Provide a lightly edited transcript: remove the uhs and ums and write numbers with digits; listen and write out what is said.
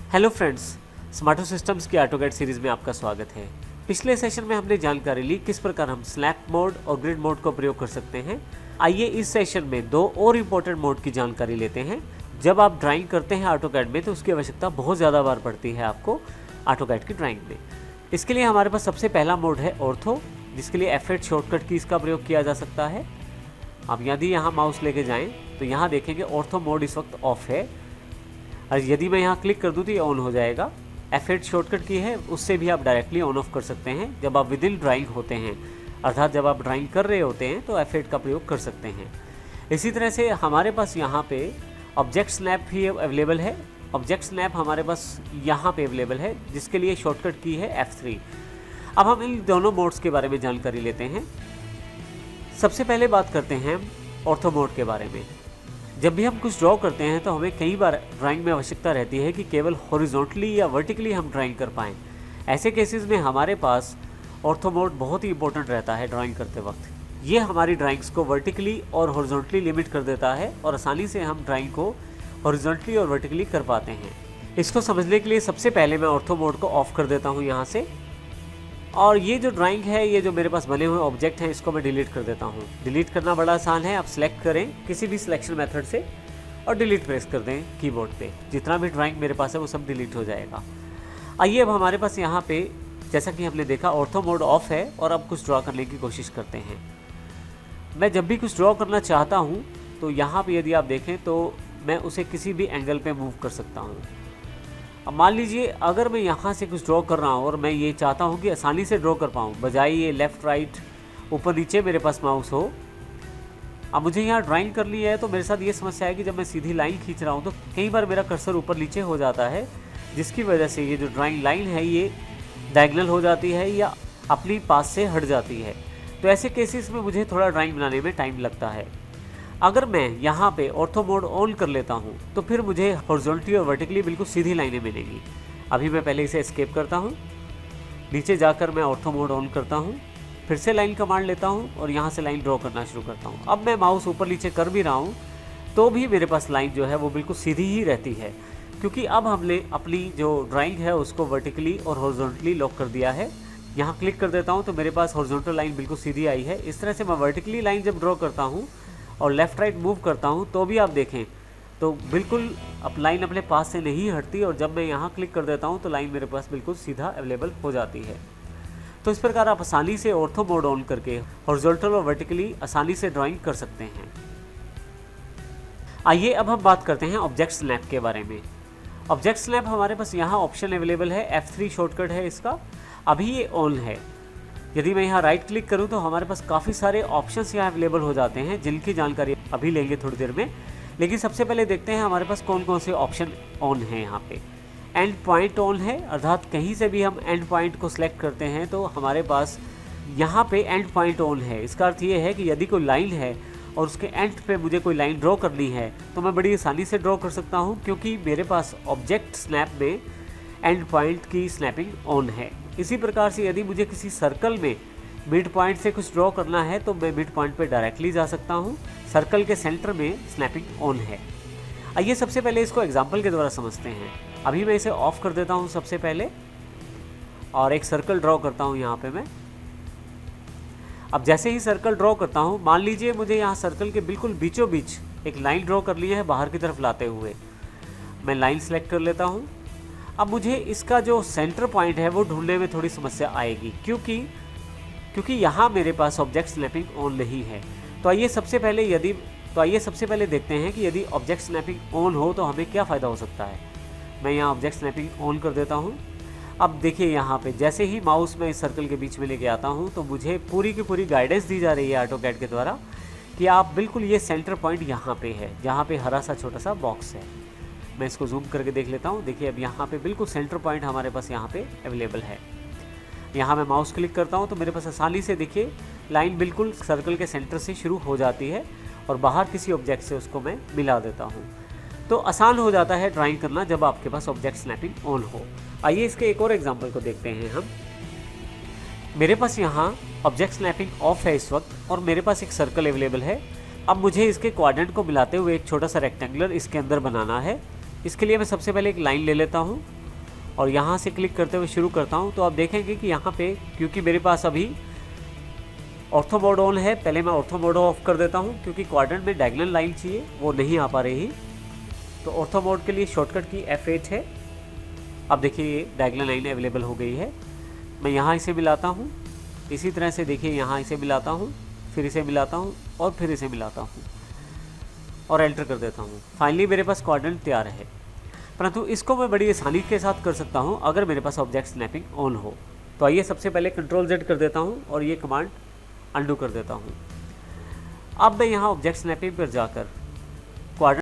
Hello friends, स्मार्टो systems की AutoCAD series में आपका स्वागत है। पिछले सेशन में हमने जानकारी ली किस प्रकार हम स्नैप मोड और ग्रिड मोड का प्रयोग कर सकते हैं। आइए इस सेशन में दो और इम्पोर्टेंट मोड की जानकारी लेते हैं। जब आप ड्राइंग करते हैं ऑटोकैड में तो उसकी आवश्यकता बहुत ज़्यादा बार पड़ती है आपको ऑटोकैड की ड्राइंग में। इसके लिए हमारे पास सबसे पहला मोड है ऑर्थो, जिसके लिए F8 शॉर्टकट की इसका प्रयोग किया जा सकता है। अब यदि यहाँ माउस लेके जाएँ तो यहाँ देखेंगे ऑर्थो मोड इस वक्त ऑफ है, और यदि मैं यहाँ क्लिक कर दूँ तो ये ऑन हो जाएगा। F8 शॉर्टकट की है, उससे भी आप डायरेक्टली ऑन ऑफ कर सकते हैं जब आप विद इन ड्राइंग होते हैं, अर्थात जब आप ड्राइंग कर रहे होते हैं तो F8 का प्रयोग कर सकते हैं। इसी तरह से हमारे पास यहाँ पे ऑब्जेक्ट स्नैप भी अवेलेबल है। ऑब्जेक्ट स्नैप हमारे पास यहाँ पे अवेलेबल है, जिसके लिए शॉर्टकट की है F3। अब हम इन दोनों मोड्स के बारे में जानकारी लेते हैं। सबसे पहले बात करते हैं ऑर्थो मोड के बारे में। जब भी हम कुछ ड्रॉ करते हैं तो हमें कई बार ड्राइंग में आवश्यकता रहती है कि केवल हॉरिजॉन्टली या वर्टिकली हम ड्राइंग कर पाएँ। ऐसे केसेस में हमारे पास ऑर्थो मोड बहुत ही इंपॉर्टेंट रहता है ड्राइंग करते वक्त। ये हमारी ड्राइंग्स को वर्टिकली और हॉरिजॉन्टली लिमिट कर देता है और आसानी से हम ड्राइंग को हॉरिजॉन्टली और वर्टिकली कर पाते हैं। इसको समझने के लिए सबसे पहले मैं ऑर्थो मोड को ऑफ कर देता हूँ यहाँ से, और ये जो ड्राइंग है, ये जो मेरे पास बने हुए ऑब्जेक्ट हैं, इसको मैं डिलीट कर देता हूँ। डिलीट करना बड़ा आसान है। आप सेलेक्ट करें किसी भी सिलेक्शन मेथड से और डिलीट प्रेस कर दें कीबोर्ड पे। जितना भी ड्राइंग मेरे पास है वो सब डिलीट हो जाएगा। आइए अब हमारे पास यहाँ पे जैसा कि हमने देखा ऑर्थो मोड ऑफ है, और अब कुछ ड्रॉ करने की कोशिश करते हैं। मैं जब भी कुछ ड्रॉ करना चाहता हूँ तो यहाँ पर यदि आप देखें तो मैं उसे किसी भी एंगल पर मूव कर सकता हूँ। अब मान लीजिए अगर मैं यहाँ से कुछ ड्रॉ कर रहा हूँ और मैं ये चाहता हूँ कि आसानी से ड्रॉ कर पाऊँ, बजाय ये लेफ़्ट राइट ऊपर नीचे मेरे पास माउस हो। अब मुझे यहाँ ड्राइंग करनी है तो मेरे साथ ये समस्या है कि जब मैं सीधी लाइन खींच रहा हूँ तो कई बार मेरा कर्सर ऊपर नीचे हो जाता है, जिसकी वजह से ये जो ड्राइंग लाइन है ये डायगोनल हो जाती है या अपनी पास से हट जाती है। तो ऐसे केसेस में मुझे थोड़ा ड्राइंग बनाने में टाइम लगता है। अगर मैं यहाँ पे ऑर्थो मोड ऑन कर लेता हूँ तो फिर मुझे हॉरिजॉन्टली और वर्टिकली बिल्कुल सीधी लाइनें मिलेंगी। अभी मैं पहले इसे एस्केप करता हूँ, नीचे जाकर मैं ऑर्थो मोड ऑन करता हूँ, फिर से लाइन कमांड लेता हूँ और यहाँ से लाइन ड्रॉ करना शुरू करता हूँ। अब मैं माउस ऊपर नीचे कर भी रहा हूँ तो भी मेरे पास लाइन जो है वो बिल्कुल सीधी ही रहती है, क्योंकि अब हमने अपनी जो ड्राइंग है उसको वर्टिकली और हॉरिजॉन्टली लॉक कर दिया है। यहाँ क्लिक कर देता हूँ तो मेरे पास हॉरिजॉन्टल लाइन बिल्कुल सीधी आई है। इस तरह से मैं वर्टिकली लाइन जब ड्रॉ करता हूँ और लेफ़्ट राइट मूव करता हूँ तो भी आप देखें तो बिल्कुल अब लाइन अपने पास से नहीं हटती, और जब मैं यहाँ क्लिक कर देता हूँ तो लाइन मेरे पास बिल्कुल सीधा अवेलेबल हो जाती है। तो इस प्रकार आप आसानी से ऑर्थो मोड ऑन करके हॉरिजॉन्टल और वर्टिकली आसानी से ड्राइंग कर सकते हैं। आइए अब हम बात करते हैं ऑब्जेक्ट स्नैप के बारे में। ऑब्जेक्ट स्नैप हमारे पास यहाँ ऑप्शन अवेलेबल है, F3 शॉर्टकट है इसका। अभी ये ऑन है। यदि मैं यहाँ राइट क्लिक करूँ तो हमारे पास काफ़ी सारे ऑप्शंस यहाँ अवेलेबल हो जाते हैं, जिनकी जानकारी अभी लेंगे थोड़ी देर में। लेकिन सबसे पहले देखते हैं हमारे पास कौन कौन से ऑप्शन ऑन हैं। यहाँ पे एंड पॉइंट ऑन है, अर्थात कहीं से भी हम एंड पॉइंट को सिलेक्ट करते हैं तो हमारे पास यहाँ पे एंड पॉइंट ऑन है। इसका अर्थ ये है कि यदि कोई लाइन है और उसके एंड पे मुझे कोई लाइन ड्रॉ करनी है तो मैं बड़ी आसानी से ड्रॉ कर सकता हूँ, क्योंकि मेरे पास ऑब्जेक्ट स्नैप में एंड पॉइंट की स्नैपिंग ऑन है। इसी प्रकार से यदि मुझे किसी सर्कल में मिड पॉइंट से कुछ ड्रॉ करना है तो मैं मिड पॉइंट पे डायरेक्टली जा सकता हूँ। सर्कल के सेंटर में स्नैपिंग ऑन है। आइए सबसे पहले इसको एग्जांपल के द्वारा समझते हैं। अभी मैं इसे ऑफ कर देता हूँ सबसे पहले, और एक सर्कल ड्रॉ करता हूँ यहाँ पे मैं। अब जैसे ही सर्कल ड्रॉ करता हूँ, मान लीजिए मुझे यहाँ सर्कल के बिल्कुल बीचों बीच एक लाइन ड्रॉ कर ली है बाहर की तरफ लाते हुए। मैं लाइन सेलेक्ट कर लेता हूँ। अब मुझे इसका जो सेंटर पॉइंट है वो ढूंढने में थोड़ी समस्या आएगी, क्योंकि यहाँ मेरे पास ऑब्जेक्ट स्नैपिंग ऑन नहीं है। तो आइए सबसे पहले देखते हैं कि यदि ऑब्जेक्ट स्नैपिंग ऑन हो तो हमें क्या फ़ायदा हो सकता है। मैं यहाँ ऑब्जेक्ट स्नैपिंग ऑन कर देता हूँ। अब देखिए यहाँ पे जैसे ही माउस में इस सर्कल के बीच में लेके आता हूँ तो मुझे पूरी की पूरी गाइडेंस दी जा रही है ऑटोकैड के द्वारा कि आप बिल्कुल ये सेंटर पॉइंट यहाँ पे है, जहाँ पे हरा सा छोटा सा बॉक्स है। मैं इसको जूम करके देख लेता हूँ। देखिए अब यहाँ पे बिल्कुल सेंटर पॉइंट हमारे पास यहाँ पे अवेलेबल है। यहाँ मैं माउस क्लिक करता हूँ तो मेरे पास आसानी से देखिए लाइन बिल्कुल सर्कल के सेंटर से शुरू हो जाती है और बाहर किसी ऑब्जेक्ट से उसको मैं मिला देता हूँ। तो आसान हो जाता है ड्राइंग करना जब आपके पास ऑब्जेक्ट स्नैपिंग ऑन हो। आइए इसके एक और एग्जाम्पल को देखते हैं हम। मेरे पास यहाँ ऑब्जेक्ट स्नैपिंग ऑफ है इस वक्त, और मेरे पास एक सर्कल अवेलेबल है। अब मुझे इसके क्वाड्रेंट को मिलाते हुए एक छोटा सा रेक्टेंगुलर इसके अंदर बनाना है। इसके लिए मैं सबसे पहले एक लाइन ले लेता हूँ और यहाँ से क्लिक करते हुए शुरू करता हूँ तो आप देखेंगे कि यहाँ पे क्योंकि मेरे पास अभी ऑर्थो मोड ऑन है, पहले मैं ऑर्थो मोड ऑफ कर देता हूँ क्योंकि क्वाड्रेंट में डायगोनल लाइन चाहिए, वो नहीं आ पा रही। तो ऑर्थो मोड के लिए शॉर्टकट की F8 है। अब देखिए ये डायगोनल लाइन अवेलेबल हो गई है। मैं यहाँ इसे मिलाता हूँ, इसी तरह से देखिए यहाँ इसे मिलाता हूँ, फिर इसे मिलाता हूँ और फिर इसे मिलाता हूँ और एंटर कर देता हूँ। फाइनली मेरे पास क्वाड्रेंट तैयार है। परंतु इसको मैं बड़ी आसानी के साथ कर सकता हूँ अगर मेरे पास ऑब्जेक्ट स्नैपिंग ऑन हो। तो आइए सबसे पहले Ctrl+Z कर देता हूँ और ये कमांड अंडू कर देता हूँ। अब मैं यहाँ ऑब्जेक्ट स्नैपिंग पर जाकर